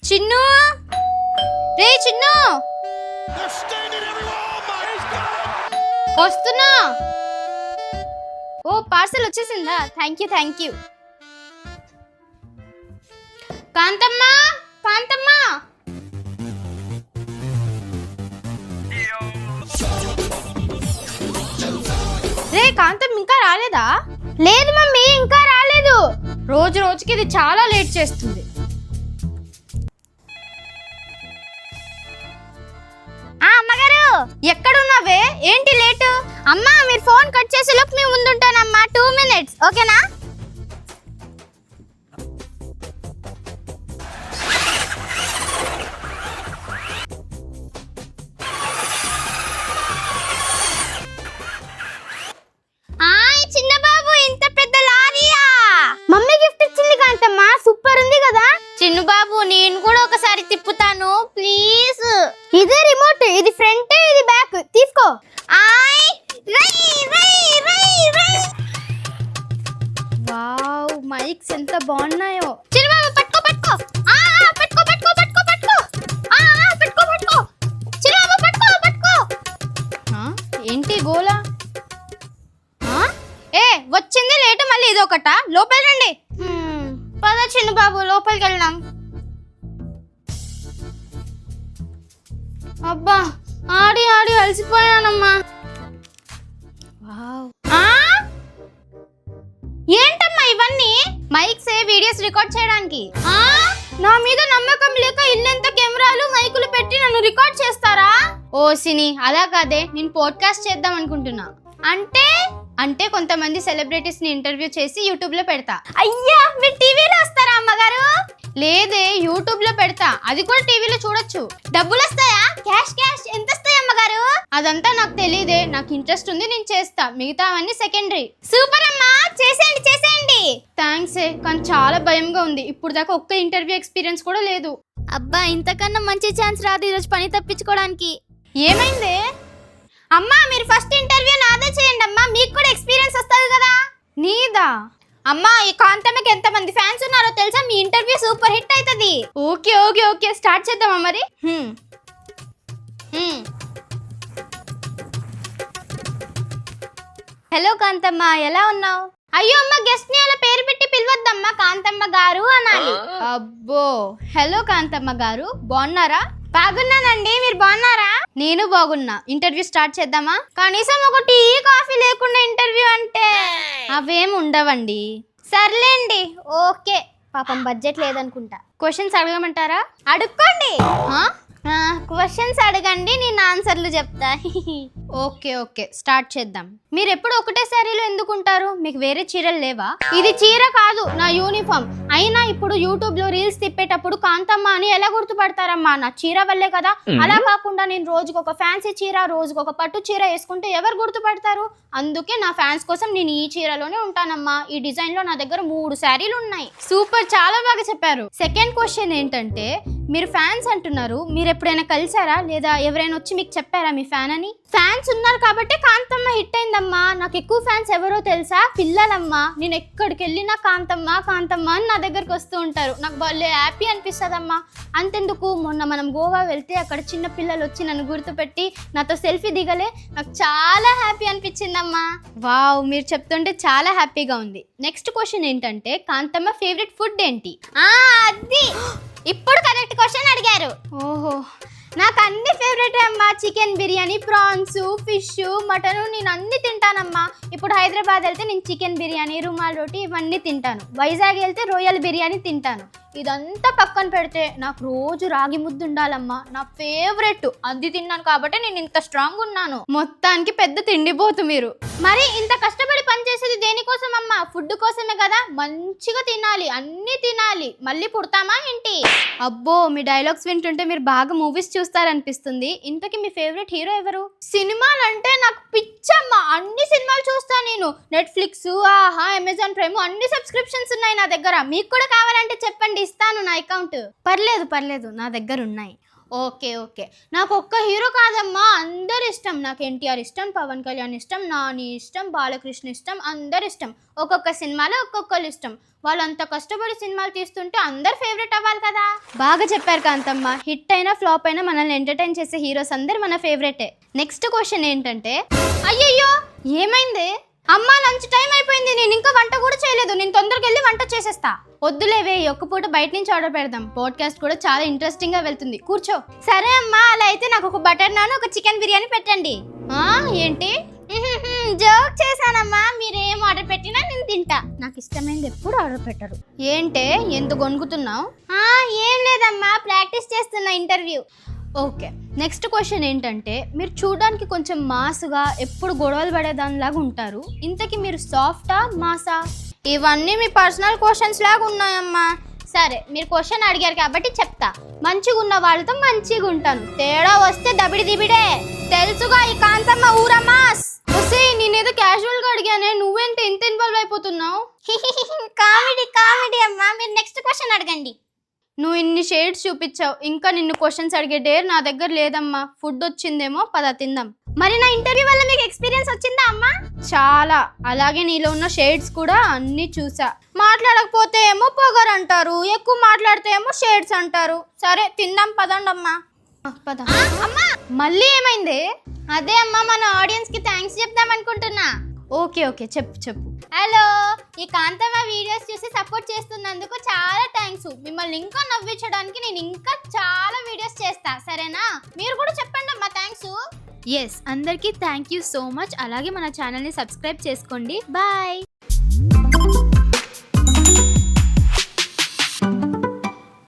చిన్ను, రే చిన్ను, వస్తున్నా. ఓ పార్సల్ వచ్చేసిందా? Thank you. కాంతమ్మ, కాంతమ్మ. రే కాంతమ్మ ఇంకా రాలేదా? లేదు మమ్మీ, ఇంకా రాలేదు. రోజు రోజుకి ఇది చాలా లేట్ చేస్తుంది. అమ్మగారు ఎక్కడున్నావే? ఏంటి లేటు? అమ్మా మీరు ఫోన్ కట్ చేసే లోపు మేము ముందుంటానమ్మా. 2 minutes ఓకేనా? చిన్న బాబు, ఇంత పెద్ద లారీయా? మమ్మీ గిఫ్ట్ ఇచ్చింది కాంతమ్మ, సూపర్ ఉంది కదా. చిన్ను బాబు, నేను కూడా ఒకసారి తిప్పుతాను ప్లీజ్. ఇదే రిమోట్, ఇది ఫ్రంట్, ఇది బ్యాక్. తీసుకో. వావ్, మైక్స్ ఎంత బాగున్నాయో. చిన్న బాబు పట్టుకో పట్టుకో. పట్టుకో పట్టుకో పట్టుకో పట్టుకో. పట్టుకో పట్టుకో. చిన్న బాబు పట్టుకో పట్టుకో. ఏంటి గోలా? ఏ వచ్చింది లేటు, మళ్ళీ ఇదొకట. లోపల రండి. పద చిన్న బాబు, లోపలికి వెళ్దాం. అబ్బా, ఆడి ఆడి అలసిపోయానమ్మా. ఏంటమ్మా ఇవన్నీ? మైక్స్ వీడియోస్ రికార్డ్ చేయడానికి. నా మీద నమ్మకం లేక ఇల్లంతా కెమెరాలు మైకులు పెట్టి నన్ను రికార్డ్ చేస్తారా? ఓ సిని, అలా కాదే, నేను పోడ్కాస్ట్ చేద్దాం అనుకుంటున్నా. అంటే కొంతమంది సెలబ్రిటీస్ ని ఇంటర్వ్యూ చేసి యూట్యూబ్ లో పెడతా. అయ్యా, మీరు టీవీలో వస్తారా అమ్మగారు? లేదే, యూట్యూబ్ లో పెడతా. అది కూడా టీవీలో చూడొచ్చు. డబ్బులు వస్తాయా? క్యాష్ ఎంత వస్తాయి అమ్మగారు? అదంతా నాకు తెలియదే. నాకు ఇంట్రెస్ట్ ఉంది, నేను చేస్తా. మిగతావన్నీ సెకండరీ. సూపర్ అమ్మా, చేసేయండి. థ్యాంక్స్ కానీ చాలా భయంగా ఉంది. ఇప్పుడు దాకా ఒక్క ఇంటర్వ్యూ ఎక్స్పీరియన్స్ కూడా లేదు. అబ్బా, ఇంతకన్నా మంచి ఛాన్స్ రాదు ఈరోజు పని తప్పించుకోవడానికి. ఏమైందే? అమ్మా మీరు ఫస్ట్ ఇంటర్వ్యూ నాదే చేయండి అమ్మా, మీకు కూడా ఎక్స్పీరియన్స్ వస్తుంది కదా. నీదా? అమ్మా, ఈ కాంతమ్మకి ఎంతమంది ఫ్యాన్స్ ఉన్నారో తెలుసా? మీ ఇంటర్వ్యూ సూపర్ హిట్ అవుతుంది. ఓకే స్టార్ట్ చేద్దామా మరి? హలో కాంతమ్మ, ఎలా ఉన్నావు? అయ్యో అమ్మ, గెస్ట్ ని అలా పేరు పెట్టి పిలవద్దమ్మా, కాంతమ్మ గారు అనాలి. అబ్బో, హలో కాంతమ్మ గారు, బాగున్నారా? బాగున్నానండి, మీరు బాగున్నారా? నేను బాగున్నా. ఇంటర్వ్యూ స్టార్ట్ చేద్దామా? కనీసం ఒక టీ కాఫీ లేకుండా ఇంటర్వ్యూ అంటే అవేం ఉండవండి. సర్లేండి, ఓకే. పాపం బడ్జెట్ లేదనుకుంటా. క్వశ్చన్స్ అడగమంటారా? అడుక్కోండి. క్వశ్చన్స్ అడగండి, నేను ఆన్సర్లు చెప్తా. ఓకే స్టార్ట్ చేద్దాం. మీరు ఎప్పుడు ఒకటే శారీలో ఎందుకుంటారు? మీకు వేరే చీరలు లేవా? ఇది చీర కాదు, నా యూనిఫామ్. అయినా ఇప్పుడు యూట్యూబ్ లో రీల్స్ తిప్పేటప్పుడు కాంతమ్మ అని ఎలా గుర్తుపడతారమ్మా? నా చీర వల్లే కదా. అలా కాకుండా నేను రోజుకు ఒక ఫ్యాన్సీ చీర, రోజుకు ఒక పట్టు చీర వేసుకుంటే ఎవరు గుర్తుపడతారు? అందుకే నా ఫ్యాన్స్ కోసం నేను ఈ చీరలోనే ఉంటానమ్మా. ఈ డిజైన్ లో నా దగ్గర 3 శారీలు ఉన్నాయి. సూపర్, చాలా బాగా చెప్పారు. సెకండ్ క్వశ్చన్ ఏంటంటే, మీరు ఫ్యాన్స్ అంటున్నారు, మీరు ఎప్పుడైనా కలిసారా లేదా ఎవరైనా వచ్చి మీకు చెప్పారా మీ ఫ్యాన్ అని? ఫ్యాన్స్ ఉన్నారు కాబట్టి కాంతమ్మ హిట్ అయిందమ్మా. నాకు ఎక్కువ ఫ్యాన్స్ ఎవరో తెలుసా? పిల్లలమ్మా. నేను ఎక్కడికి వెళ్ళినా కాంతమ్మ అని నా దగ్గరకు వస్తూ ఉంటారు. నాకు భలే హ్యాపీ అనిపిస్తుందమ్మా. అంతెందుకు, మొన్న మనం గోవా వెళ్తే అక్కడ చిన్న పిల్లలు వచ్చి నన్ను గుర్తుపెట్టి నాతో సెల్ఫీ దిగలే, నాకు చాలా హ్యాపీ అనిపించిందమ్మా. వావ్, మీరు చెప్తుంటే చాలా హ్యాపీగా ఉంది. నెక్స్ట్ క్వశ్చన్ ఏంటంటే, కాంతమ్మ ఫేవరెట్ ఫుడ్ ఏంటి? అది ఇప్పుడు కరెక్ట్ క్వశ్చన్ అడిగారు. ఓహో, నాకు అన్ని ఫేవరెట్ అమ్మా. Chicken biryani, prawns, fish, mutton, నేను అన్ని తింటానమ్మా. ఇప్పుడు హైదరాబాద్ వెళ్తే నేను చికెన్ బిర్యానీ, రుమాల్ రోటీ ఇవన్నీ తింటాను. వైజాగ్ వెళ్తే రొయ్యల బిర్యానీ తింటాను. ఇదంతా పక్కన పెడితే నాకు రోజు రాగి ముద్ద ఉండాలమ్మా, నా ఫేవరెట్. అది తిన్నాను కాబట్టి నేను ఇంత స్ట్రాంగ్ ఉన్నాను. మొత్తానికి పెద్ద తిండిపోతు మీరు. మరి ఇంత కష్టపడి పనిచేసేది దేనికోసం అమ్మా? ఫుడ్ కోసమే కదా. మంచిగా తినాలి, అన్ని తినాలి, మళ్ళీ పుడతామా ఏంటి? అబ్బో, మీ డైలాగ్స్ వింటుంటే మీరు బాగా మూవీస్ చూస్తారనిపిస్తుంది. ఇంతకీ మీ ఫేవరెట్ హీరో ఎవరు? సినిమాలు అంటే నాకు పిచ్చమ్మా. అన్ని సినిమాలు చూస్తాను నేను. నెట్ఫ్లిక్స్, ఆహా, అమెజాన్ ప్రైమ్ అన్ని సబ్స్క్రిప్షన్స్ ఉన్నాయి నా దగ్గర. మీకు కూడా కావాలంటే చెప్పండి, ఇస్తాను నా అకౌంట్. పర్లేదు, నా దగ్గర ఉన్నాయి. ఓకే ఓకే, నాకు ఒక్క హీరో కాదమ్మా, అందరు ఇష్టం. నాకు ఎన్టీఆర్ ఇష్టం, పవన్ కళ్యాణ్ ఇష్టం, నాని ఇష్టం, బాలకృష్ణ ఇష్టం, అందరు ఇష్టం. ఒక్కొక్క సినిమాలో ఒక్కొక్కరు ఇష్టం. వాళ్ళు అంత కష్టపడి సినిమాలు తీస్తుంటే అందరు ఫేవరెట్ అవ్వాలి కదా. బాగా చెప్పారు కాంతమ్మ. హిట్ అయినా ఫ్లాప్ అయినా మనల్ని ఎంటర్టైన్ చేసే హీరోస్ అందరు మన ఫేవరెటే. నెక్స్ట్ క్వశ్చన్ ఏంటంటే, అయ్యయ్యో ఏమైంది అమ్మా? లంచ్ టైం అయిపోయింది, నేను ఇంకా వంట కూడా చేయలేదు. నేను తొందరగా వెళ్ళి వంట చేసేస్తా. వద్దులేవే, ఒక్క పూట బయట నుంచి ఆర్డర్ పెడదాం. పాడ్కాస్ట్ కూడా చాలా ఇంట్రెస్టింగ్ గా వెళ్తుంది, కూర్చో. సరే అమ్మా, అలా అయితే నాకు ఒక బటర్ నాన్, ఒక చికెన్ బిర్యానీ పెట్టండి. ఏంటి? జోక్ చేశానమ్మా, మీరేం ఆర్డర్ పెట్టినా నేను తింటా. నాకు ఇష్టమైనది ఎప్పుడు ఆర్డర్ పెట్టరు. ఏంటే ఎంత గొనుగుతున్నావు? ఏం లేదమ్మా, ప్రాక్టీస్ చేస్తున్నా ఇంటర్వ్యూ. ఓకే, నెక్స్ట్ క్వశ్చన్ ఏంటంటే, మీరు చూడడానికి కొంచెం మాస్గా ఎప్పుడు గొడవలు పడేదానిలాగా ఉంటారు. ఇంతకీ మీరు సాఫ్టా మాసా? ఇవన్నీ మీ పర్సనల్ క్వశ్చన్స్ లాగా ఉన్నాయమ్మా. సరే, మీరు క్వశ్చన్ అడిగారు కాబట్టి చెప్తా. మంచిగా ఉన్న వాళ్ళతో మంచిగా ఉంటాను, తేడా వస్తే దబిడి దిబిడే. తెలుసుగా ఈ కాంతమ్మ ఊరమ్మాస్. నేనేదో క్యాజువల్ గా అడిగానే, నువ్వేంటి ఇంత ఇన్వాల్వ్ అయిపోతున్నావు? కామెడీ అమ్మా. మీరు నెక్స్ట్ క్వశ్చన్ అడగండి. నువ్వు ఇన్ని షేడ్స్ చూపించావు, ఇంకా నిన్ను క్వశ్చన్స్ అడిగే డేర్ నా దగ్గర లేదమ్మా. ఫుడ్ వచ్చిందేమో, పద తిందాం. మరి నా ఇంటర్వ్యూ వల్ల మీకు ఎక్స్పీరియన్స్ వచ్చిందా అమ్మా? చాలా. అలాగే నీలో ఉన్న షేడ్స్ కూడా అన్ని చూసా. మాట్లాడకపోతే ఏమో పొగరు అంటారు, ఎక్కువ మాట్లాడితే ఏమో షేడ్స్ అంటారు. సరే తిందాం, పదండి అమ్మా. పద. అమ్మా మళ్ళీ ఏమైంది? అదే అమ్మా, మన ఆడియన్స్ కి థ్యాంక్స్ చెప్దాం అనుకుంటున్నా. ఓకే ఓకే, చెప్పు. హలో, ఈ కాంతమ్మ వీడియోస్ చూసి సపోర్ట్ చేస్తున్నందుకు చాలా థ్యాంక్స్. మిమ్మల్ని ఇంకా నవ్వించడానికి నేను ఇంకా చాలా వీడియోస్ చేస్తా, సరేనా? మీరు కూడా చెప్పండి అమ్మా థ్యాంక్స్. ఎస్, అందరికీ థ్యాంక్ యూ సో మచ్. అలాగే మన ఛానల్ని సబ్స్క్రైబ్ చేసుకోండి. బాయ్.